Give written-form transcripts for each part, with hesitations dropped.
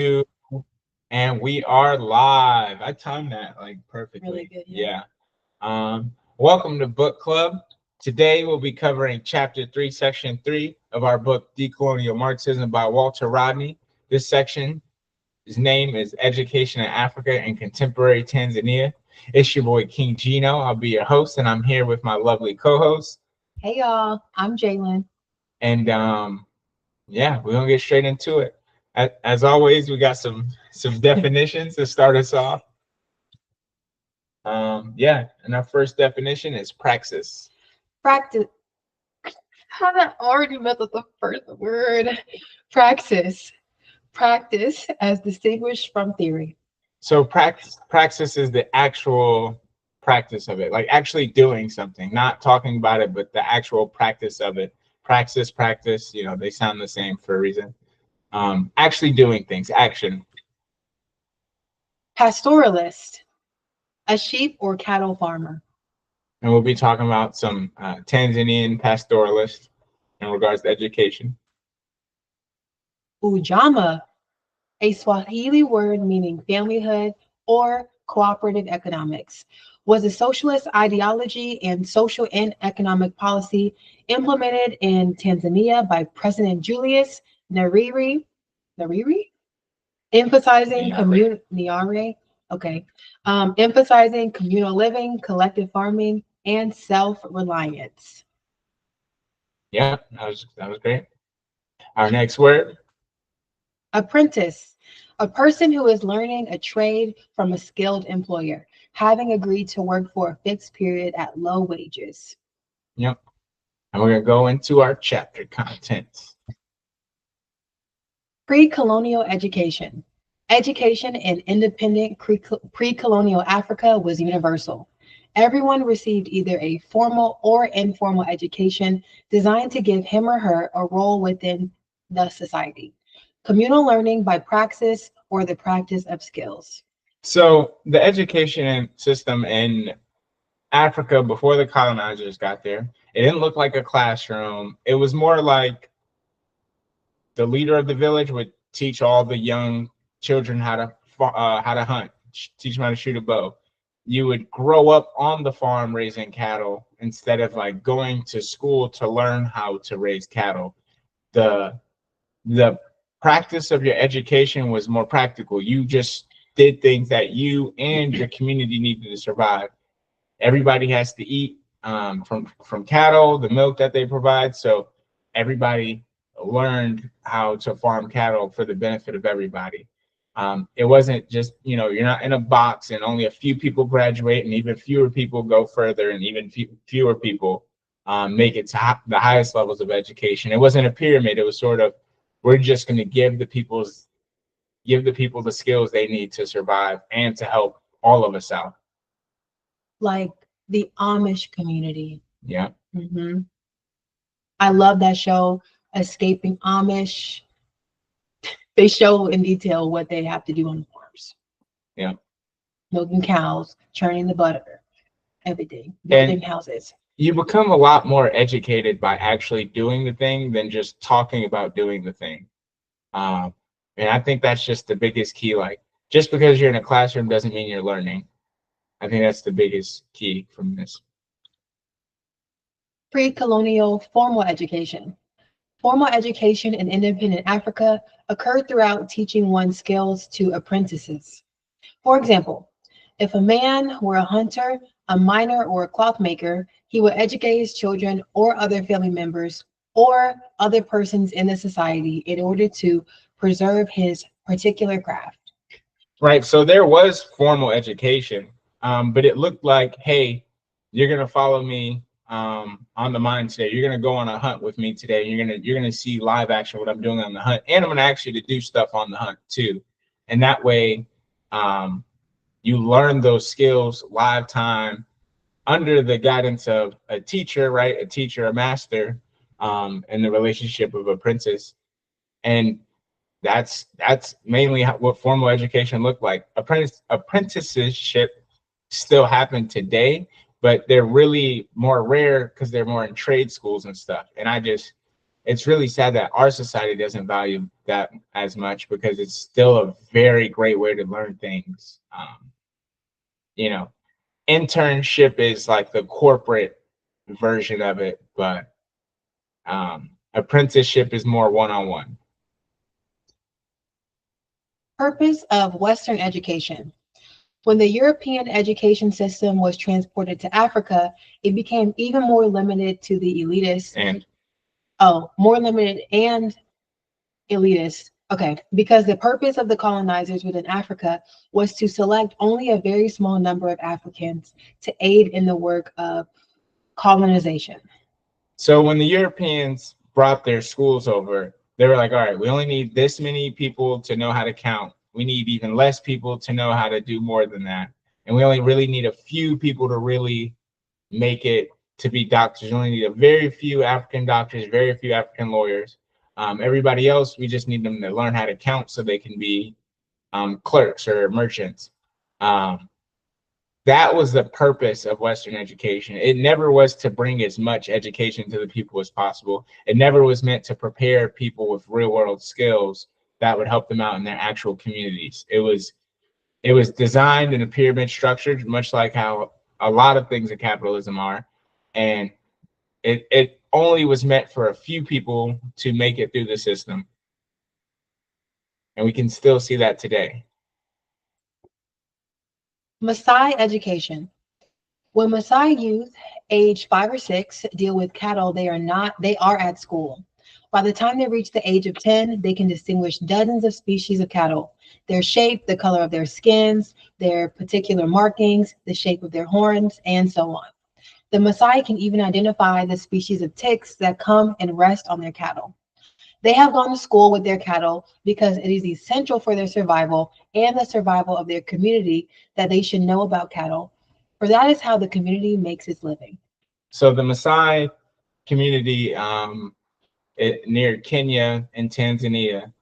Two, and we are live. I timed that like perfectly. Really good, yeah. Welcome to Book Club. Today we'll be covering Chapter 3, Section 3 of our book, Decolonial Marxism by Walter Rodney. This section, his name is Education in Africa and Contemporary Tanzania. It's your boy, King Gino. I'll be your host, and I'm here with my lovely co-host. Hey y'all, I'm Jalen. And yeah, we're gonna get straight into it. As always, we got some definitions to start us off. Yeah, and our first definition is praxis. Practice. How did I already messed up the first word? Praxis. Practice as distinguished from theory. So praxis is the actual practice of it, like actually doing something, not talking about it, but the actual practice of it. Practice, they sound the same for a reason. Actually doing things, action. Pastoralist. A sheep or cattle farmer. And we'll be talking about some Tanzanian pastoralists in regards to education. Ujamaa. A Swahili word meaning familyhood or cooperative economics. Was a socialist ideology and social and economic policy implemented in Tanzania by President Julius Nyerere, emphasizing emphasizing communal living, collective farming, and self-reliance. Yeah, that was great. Our next word. Apprentice, a person who is learning a trade from a skilled employer, having agreed to work for a fixed period at low wages. Yep. And we're gonna go into our chapter contents. Pre-colonial education. Education in independent pre-colonial Africa was universal. Everyone received either a formal or informal education designed to give him or her a role within the society. Communal learning by praxis or the practice of skills. So the education system in Africa before the colonizers got there, it didn't look like a classroom. It was more like the leader of the village would teach all the young children how to hunt, teach them how to shoot a bow. You would grow up on the farm raising cattle instead of like going to school to learn how to raise cattle. The the practice of your education was more practical. You just did things that you and your community needed to survive. Everybody has to eat from cattle, the milk that they provide. So everybody learned how to farm cattle for the benefit of everybody. It wasn't just, you're not in a box and only a few people graduate and even fewer people go further and even fewer people make it to the highest levels of education. It wasn't a pyramid. It was sort of, we're just going to give the people the skills they need to survive and to help all of us out. Like the Amish community. Yeah. Mm-hmm. I love that show, Escaping Amish. They show in detail what they have to do on the farms. Yeah. Milking cows, churning the butter, everything, building houses. You become a lot more educated by actually doing the thing than just talking about doing the thing. And I think that's just the biggest key. Like, just because you're in a classroom doesn't mean you're learning. I think that's the biggest key from this. Pre-colonial formal education. Formal education in independent Africa occurred throughout teaching one's skills to apprentices. For example, if a man were a hunter, a miner, or a cloth maker, he would educate his children or other family members or other persons in the society in order to preserve his particular craft. Right. So there was formal education, but it looked like, hey, you're gonna follow me on the mine today. You're gonna go on a hunt with me today. You're gonna see live action what I'm doing on the hunt, and I'm gonna ask you to do stuff on the hunt too. And that way, you learn those skills live time under the guidance of a teacher, right? A teacher, a master, and the relationship of apprentice. And that's mainly what formal education looked like. Apprenticeship still happen today, but they're really more rare because they're more in trade schools and stuff. And it's it's really sad that our society doesn't value that as much, because it's still a very great way to learn things. You know, internship is like the corporate version of it, but apprenticeship is more one-on-one. Purpose of Western education. When the European education system was transported to Africa, it became even more limited to the elitists. And More limited and elitist. Okay, because the purpose of the colonizers within Africa was to select only a very small number of Africans to aid in the work of colonization. so when the Europeans brought their schools over, they were like, all right, we only need this many people to know how to count. We need even less people to know how to do more than that. And we only really need a few people to really make it to be doctors. We only need a very few African doctors, very few African lawyers. Everybody else, we just need them to learn how to count so they can be clerks or merchants. That was the purpose of Western education. It never was to bring as much education to the people as possible. It never was meant to prepare people with real world skills that would help them out in their actual communities. It was designed in a pyramid structure, much like how a lot of things in capitalism are. And it only was meant for a few people to make it through the system. And we can still see that today. Maasai education. When Maasai youth, age 5 or 6, deal with cattle, they are at school. By the time they reach the age of 10, they can distinguish dozens of species of cattle, their shape, the color of their skins, their particular markings, the shape of their horns, and so on. The Maasai can even identify the species of ticks that come and rest on their cattle. They have gone to school with their cattle because it is essential for their survival and the survival of their community that they should know about cattle, for that is how the community makes its living. So the Maasai community near Kenya and Tanzania,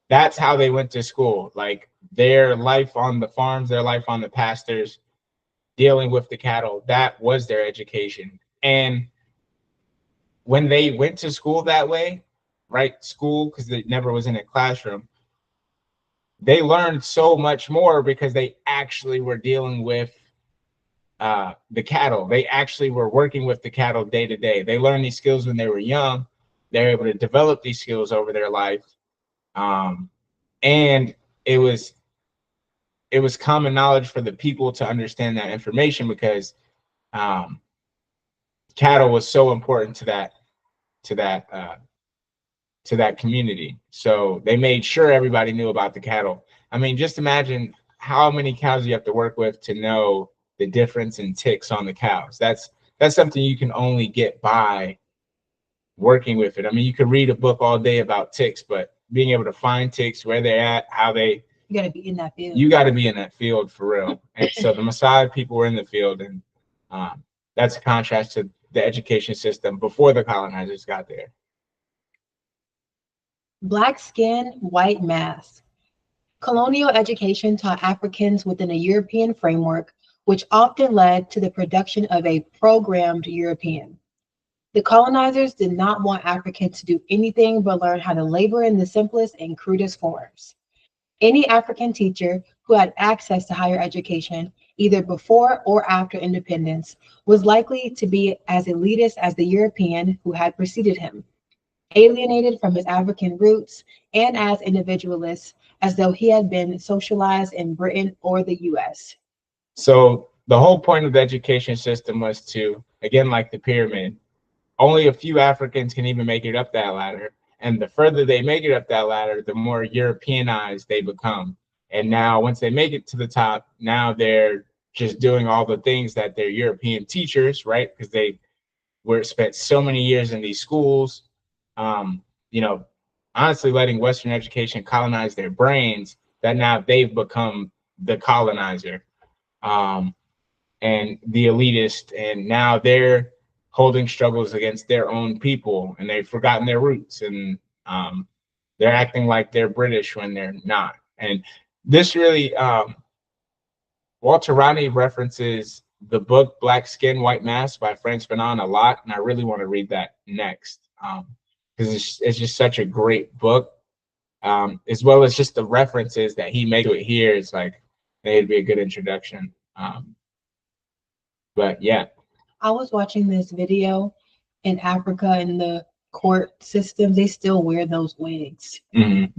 that's how they went to school. Like their life on the farms, their life on the pastures, dealing with the cattle, that was their education. And when they went to school that way, right, school, because it never was in a classroom, they learned so much more because they actually were dealing with the cattle. They actually were working with the cattle day to day. They learned these skills when they were young. They're able to develop these skills over their life. And it was common knowledge for the people to understand that information, because cattle was so important to that community. So they made sure everybody knew about the cattle. I mean, just imagine how many cows you have to work with to know the difference in ticks on the cows. That's something you can only get by working with it. I mean, you could read a book all day about ticks, but being able to find ticks, where they're at, how they, You got to be in that field. you got to be in that field for real. And so the Maasai people were in the field, and that's a contrast to the education system before the colonizers got there. Black skin, white mass. Colonial education taught Africans within a European framework, which often led to the production of a programmed European. The colonizers did not want Africans to do anything but learn how to labor in the simplest and crudest forms. Any African teacher who had access to higher education, either before or after independence, was likely to be as elitist as the European who had preceded him, alienated from his African roots, and as individualist as though he had been socialized in Britain or the US. So the whole point of the education system was to, again, like the pyramid, only a few Africans can even make it up that ladder. And the further they make it up that ladder, the more Europeanized they become. And now once they make it to the top, now they're just doing all the things that their European teachers, right? Because they were spent so many years in these schools, you know, honestly letting Western education colonize their brains, that now they've become the colonizer and the elitist, and now they're holding struggles against their own people, and they've forgotten their roots, and they're acting like they're British when they're not. And this really, Walter Rodney references the book Black Skin, White Mass by Frantz Fanon a lot, and I really want to read that next. because it's just such a great book, as well as just the references that he makes to it here. It's like it'd be a good introduction. But yeah, I was watching this video in Africa in the court system. They still wear those wigs. And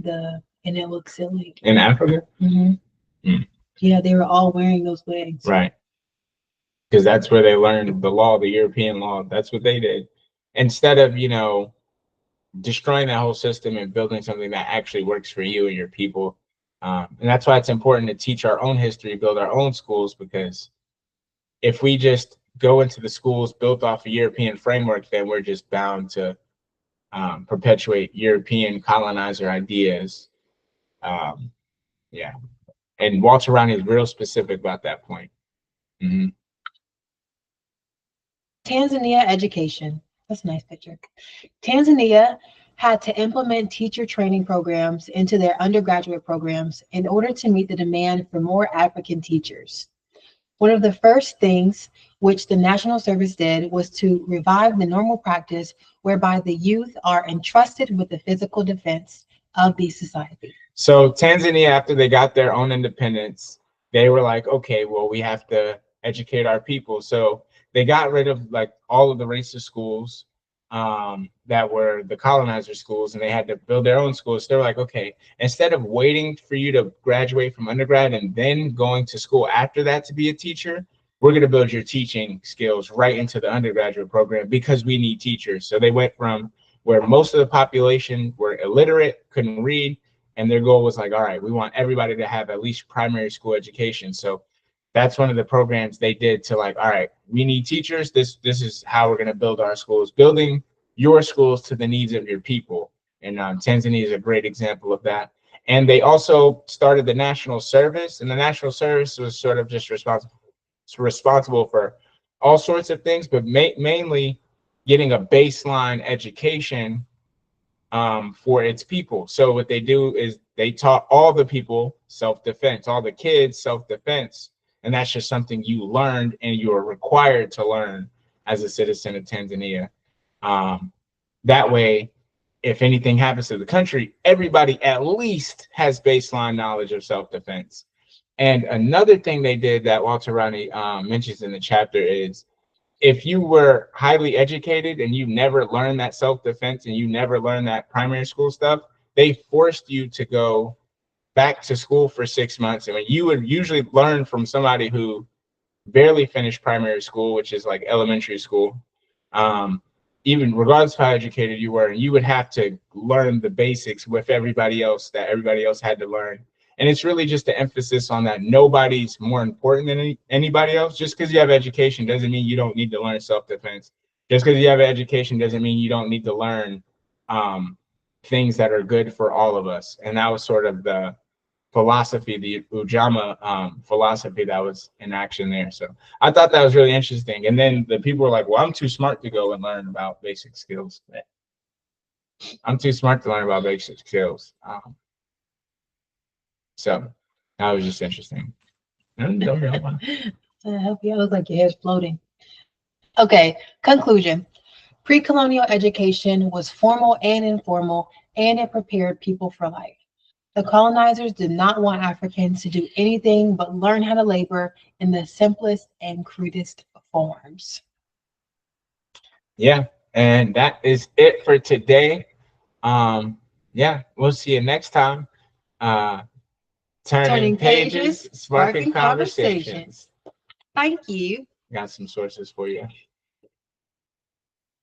it looks silly. In Africa? Yeah, they were all wearing those wigs. Right. Because that's where they learned the law, the European law. That's what they did. Instead of, destroying that whole system and building something that actually works for you and your people. And that's why it's important to teach our own history, build our own schools, because if we just go into the schools built off a European framework, then we're just bound to perpetuate European colonizer ideas. Yeah. And Walter Rodney is real specific about that point. Tanzania education. That's a nice picture. Tanzania had to implement teacher training programs into their undergraduate programs in order to meet the demand for more African teachers. One of the first things which the National Service did was to revive the normal practice whereby the youth are entrusted with the physical defense of the society. So Tanzania, after they got their own independence, they were like, okay, well, we have to educate our people. So they got rid of like all of the racist schools that were the colonizer schools, and they had to build their own schools. They were like, okay, instead of waiting for you to graduate from undergrad and then going to school after that to be a teacher, we're going to build your teaching skills right into the undergraduate program because we need teachers. So they went from where most of the population were illiterate, couldn't read, and their goal was like, all right, we want everybody to have at least primary school education. So that's one of the programs they did to like, all right, we need teachers. This is how we're going to build our schools, building your schools to the needs of your people. And Tanzania is a great example of that. And they also started the National Service, and the National Service was sort of just responsible for all sorts of things, but mainly getting a baseline education for its people. So what they do is they taught all the people self-defense, all the kids self-defense. And that's just something you learned and you are required to learn as a citizen of Tanzania. That way, if anything happens to the country, everybody at least has baseline knowledge of self-defense. And another thing they did that Walter Rodney mentions in the chapter is if you were highly educated and you never learned that self-defense and you never learned that primary school stuff, they forced you to go back to school for 6 months. And you would usually learn from somebody who barely finished primary school, which is like elementary school. Even regardless of how educated you were, you would have to learn the basics with everybody else that everybody else had to learn. And it's really just the emphasis on that nobody's more important than anybody else. Just because you have education doesn't mean you don't need to learn self-defense. Just because you have education doesn't mean you don't need to learn things that are good for all of us. And that was sort of the philosophy, the Ujamaa philosophy that was in action there. So I thought that was really interesting. And then the people were like, well, I'm too smart to go and learn about basic skills. I'm too smart to learn about basic skills. So that was just interesting. Help you out. Look like your hair's floating. Okay, conclusion. Pre-colonial education was formal and informal, and it prepared people for life. The colonizers did not want Africans to do anything but learn how to labor in the simplest and crudest forms. Yeah, and that is it for today. Yeah, we'll see you next time. Turning pages, sparking conversations. Thank you. Got some sources for you.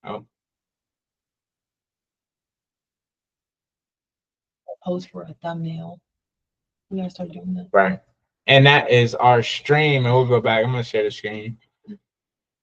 Oh. Post for a thumbnail. We gotta start doing that. Right. And that is our stream. And we'll go back. I'm gonna share the screen.